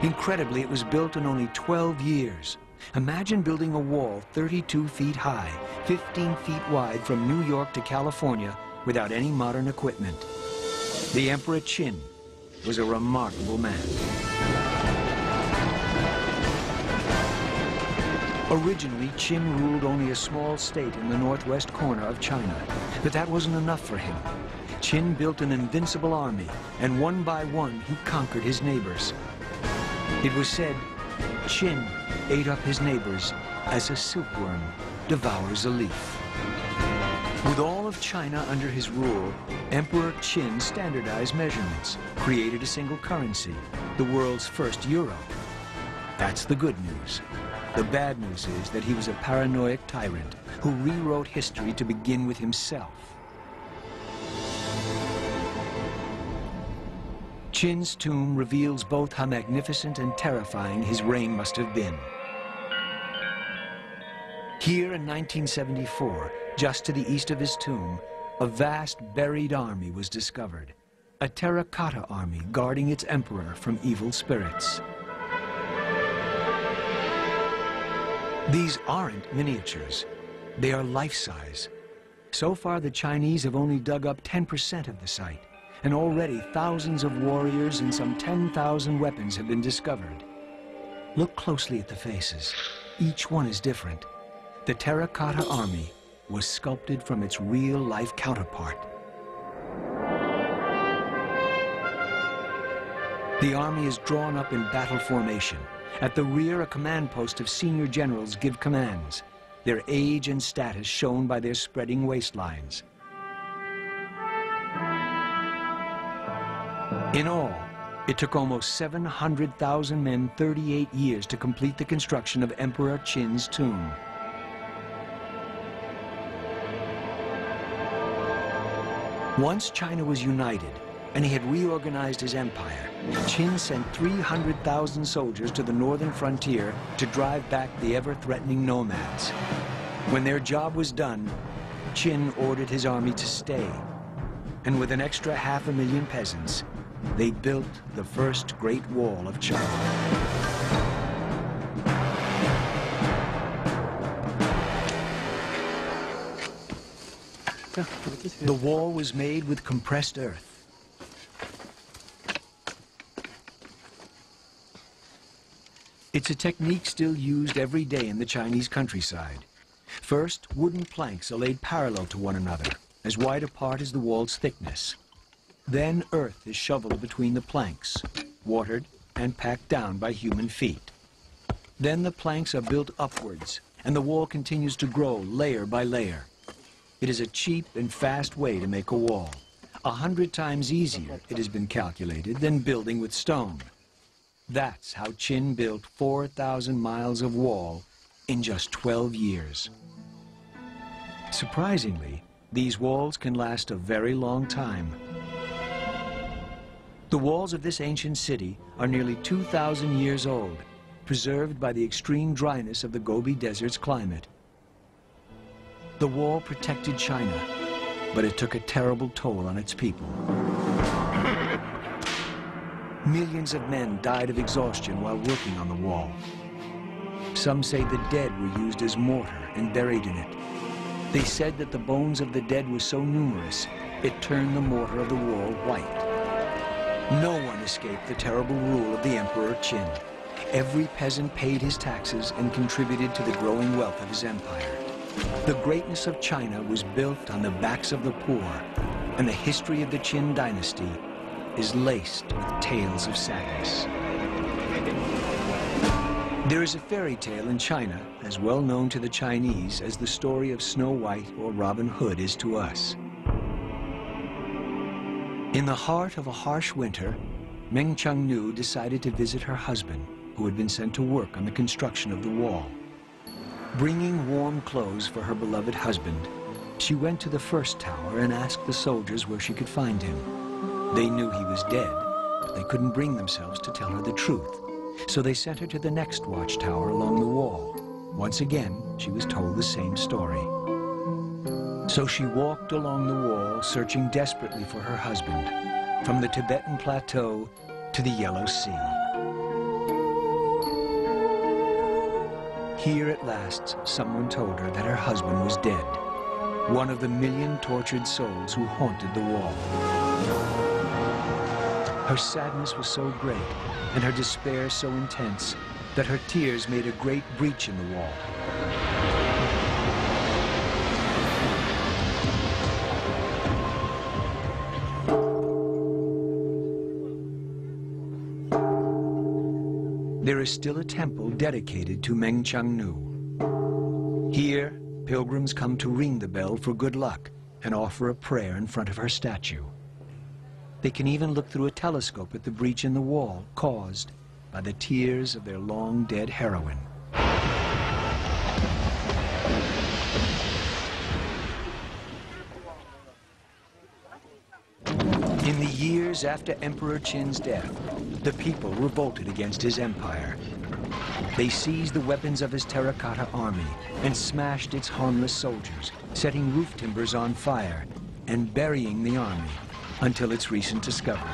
Incredibly, it was built in only 12 years. Imagine building a wall 32 feet high, 15 feet wide from New York to California without any modern equipment. The Emperor Qin was a remarkable man. Originally, Qin ruled only a small state in the northwest corner of China, but that wasn't enough for him. Qin built an invincible army, and one by one he conquered his neighbors. It was said, Qin ate up his neighbors as a silkworm devours a leaf. With all of China under his rule, Emperor Qin standardized measurements, created a single currency, the world's first euro. That's the good news. The bad news is that he was a paranoid tyrant who rewrote history to begin with himself. Qin's tomb reveals both how magnificent and terrifying his reign must have been. Here in 1974, just to the east of his tomb, a vast buried army was discovered. A terracotta army guarding its emperor from evil spirits. These aren't miniatures. They are life-size. So far, the Chinese have only dug up 10% of the site, and already thousands of warriors and some 10,000 weapons have been discovered. Look closely at the faces. Each one is different. The terracotta army was sculpted from its real-life counterpart. The army is drawn up in battle formation. At the rear, a command post of senior generals give commands, their age and status shown by their spreading waistlines. In all, it took almost 700,000 men 38 years to complete the construction of Emperor Qin's tomb. Once China was united, and he had reorganized his empire, Qin sent 300,000 soldiers to the northern frontier to drive back the ever-threatening nomads. When their job was done, Qin ordered his army to stay. And with an extra 500,000 peasants, they built the first Great Wall of China. The wall was made with compressed earth. It's a technique still used every day in the Chinese countryside. First, wooden planks are laid parallel to one another, as wide apart as the wall's thickness. Then earth is shoveled between the planks, watered and packed down by human feet. Then the planks are built upwards, and the wall continues to grow layer by layer. It is a cheap and fast way to make a wall. 100 times easier, it has been calculated, than building with stone. That's how Qin built 4,000 miles of wall in just 12 years. Surprisingly, these walls can last a very long time. The walls of this ancient city are nearly 2,000 years old, preserved by the extreme dryness of the Gobi Desert's climate. The wall protected China, but it took a terrible toll on its people. Millions of men died of exhaustion while working on the wall. Some say the dead were used as mortar and buried in it. They said that the bones of the dead were so numerous, it turned the mortar of the wall white. No one escaped the terrible rule of the Emperor Qin. Every peasant paid his taxes and contributed to the growing wealth of his empire. The greatness of China was built on the backs of the poor, and the history of the Qin dynasty is laced with tales of sadness. There is a fairy tale in China as well known to the Chinese as the story of Snow White or Robin Hood is to us. In the heart of a harsh winter, Meng Chengnu decided to visit her husband, who had been sent to work on the construction of the wall. Bringing warm clothes for her beloved husband, she went to the first tower and asked the soldiers where she could find him. They knew he was dead, but they couldn't bring themselves to tell her the truth. So they sent her to the next watchtower along the wall. Once again, she was told the same story. So she walked along the wall, searching desperately for her husband, from the Tibetan plateau to the Yellow Sea. Here at last, someone told her that her husband was dead, one of the million tortured souls who haunted the wall. Her sadness was so great, and her despair so intense, that her tears made a great breach in the wall. There is still a temple dedicated to Meng Changnu. Here, pilgrims come to ring the bell for good luck and offer a prayer in front of her statue. They can even look through a telescope at the breach in the wall caused by the tears of their long-dead heroine. In the years after Emperor Qin's death, the people revolted against his empire. They seized the weapons of his terracotta army and smashed its harmless soldiers, setting roof timbers on fire and burying the army until its recent discovery.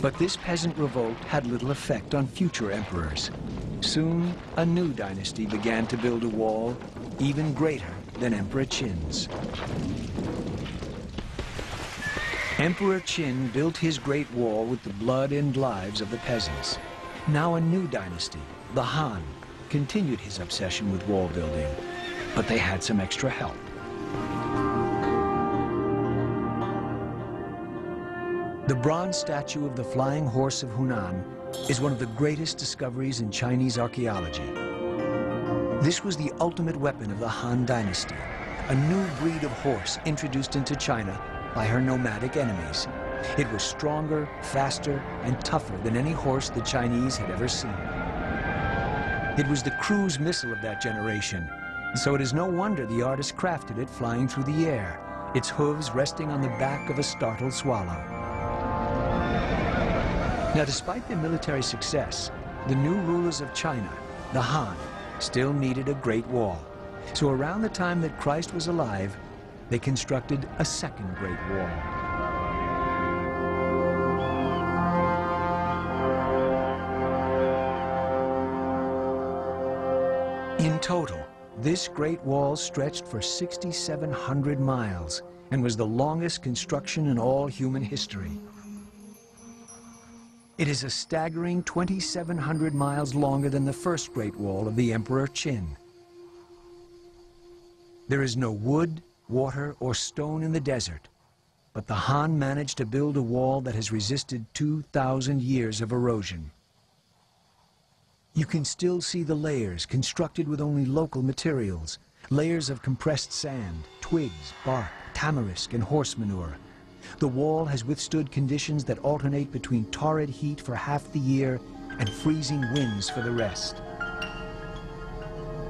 But this peasant revolt had little effect on future emperors. Soon, a new dynasty began to build a wall even greater than Emperor Qin's. Emperor Qin built his great wall with the blood and lives of the peasants. Now a new dynasty, the Han, continued his obsession with wall building, but they had some extra help. The bronze statue of the flying horse of Hunan is one of the greatest discoveries in Chinese archaeology. This was the ultimate weapon of the Han dynasty, a new breed of horse introduced into China by her nomadic enemies. It was stronger, faster, and tougher than any horse the Chinese had ever seen. It was the cruise missile of that generation, so it is no wonder the artist crafted it flying through the air, its hooves resting on the back of a startled swallow. Now, despite their military success, the new rulers of China, the Han, still needed a great wall. So around the time that Christ was alive, they constructed a second great wall. In total, this great wall stretched for 6,700 miles and was the longest construction in all human history. It is a staggering 2,700 miles longer than the first Great Wall of the Emperor Qin. There is no wood, water, or stone in the desert, but the Han managed to build a wall that has resisted 2,000 years of erosion. You can still see the layers constructed with only local materials, layers of compressed sand, twigs, bark, tamarisk, and horse manure. The wall has withstood conditions that alternate between torrid heat for half the year and freezing winds for the rest.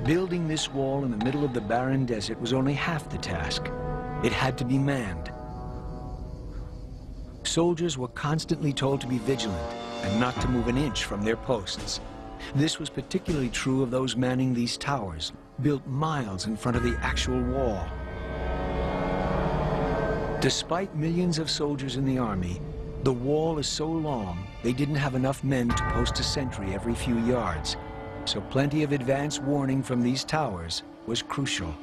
Building this wall in the middle of the barren desert was only half the task. It had to be manned. Soldiers were constantly told to be vigilant and not to move an inch from their posts. This was particularly true of those manning these towers, built miles in front of the actual wall. Despite millions of soldiers in the army, the wall is so long they didn't have enough men to post a sentry every few yards, so plenty of advance warning from these towers was crucial.